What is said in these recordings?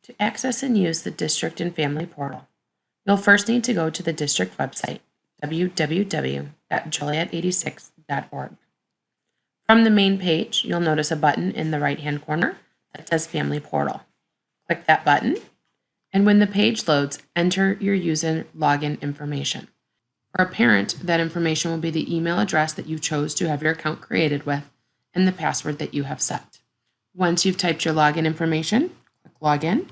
To access and use the District and Family Portal, you'll first need to go to the district website, www.joliet86.org. From the main page, you'll notice a button in the right-hand corner that says Family Portal. Click that button, and when the page loads, enter your user login information. For a parent, that information will be the email address that you chose to have your account created with and the password that you have set. Once you've typed your login information, click Login,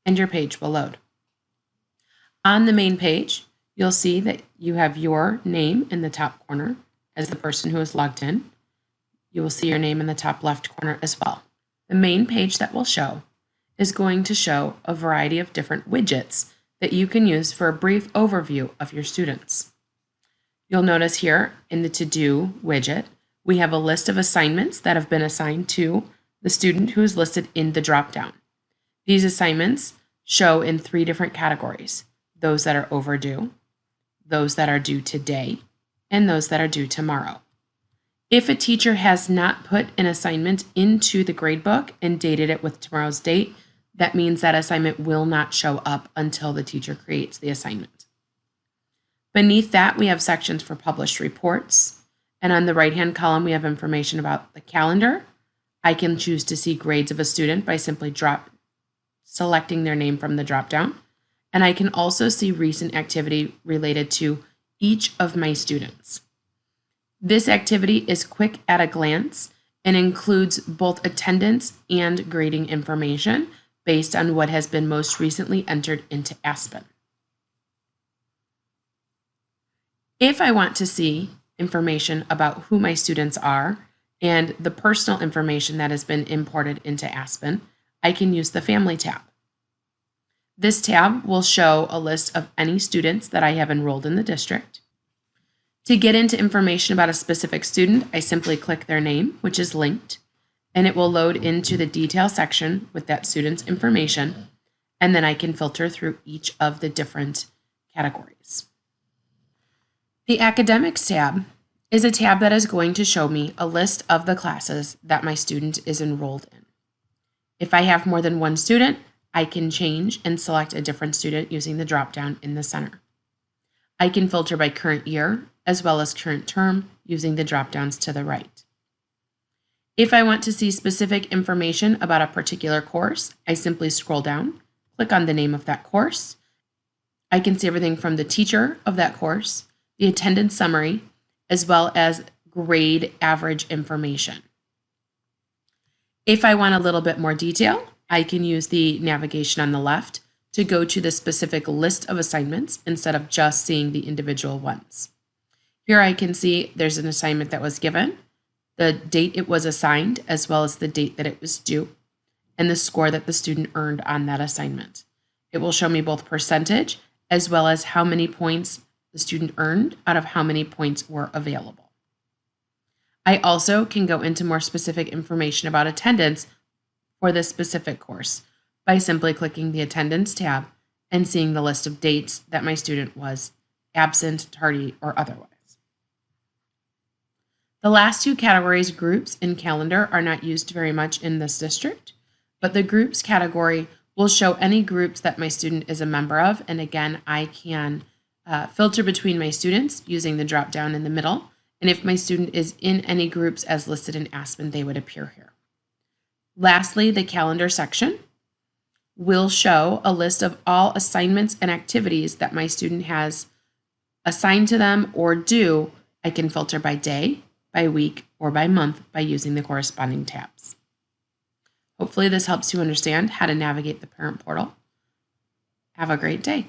and your page will load. On the main page, you'll see that you have your name in the top corner as the person who is logged in. You will see your name in the top left corner as well. The main page that will show is going to show a variety of different widgets that you can use for a brief overview of your students. You'll notice here in the To-Do widget, we have a list of assignments that have been assigned to the student who is listed in the dropdown. These assignments show in 3 different categories: those that are overdue, those that are due today, and those that are due tomorrow. If a teacher has not put an assignment into the gradebook and dated it with tomorrow's date, that means that assignment will not show up until the teacher creates the assignment. Beneath that, we have sections for published reports, and on the right-hand column, we have information about the calendar. I can choose to see grades of a student by simply selecting their name from the dropdown, and I can also see recent activity related to each of my students. This activity is quick at a glance and includes both attendance and grading information based on what has been most recently entered into Aspen. If I want to see information about who my students are and the personal information that has been imported into Aspen, I can use the Family tab. This tab will show a list of any students that I have enrolled in the district. To get into information about a specific student, I simply click their name, which is linked, and it will load into the detail section with that student's information, and then I can filter through each of the different categories. The Academics tab is a tab that is going to show me a list of the classes that my student is enrolled in. If I have more than one student, I can change and select a different student using the drop-down in the center. I can filter by current year as well as current term using the drop-downs to the right. If I want to see specific information about a particular course, I simply scroll down, click on the name of that course. I can see everything from the teacher of that course, the attendance summary, as well as grade average information. If I want a little bit more detail, I can use the navigation on the left to go to the specific list of assignments instead of just seeing the individual ones. Here I can see there's an assignment that was given, the date it was assigned, as well as the date that it was due, and the score that the student earned on that assignment. It will show me both percentage as well as how many points the student earned out of how many points were available. I also can go into more specific information about attendance for this specific course by simply clicking the Attendance tab and seeing the list of dates that my student was absent, tardy, or otherwise. The last 2 categories, groups and calendar, are not used very much in this district, but the groups category will show any groups that my student is a member of, and again, I can filter between my students using the drop down in the middle, and if my student is in any groups as listed in Aspen, they would appear here. Lastly, the calendar section will show a list of all assignments and activities that my student has assigned to them or due. I can filter by day, by week, or by month by using the corresponding tabs. Hopefully this helps you understand how to navigate the parent portal. Have a great day.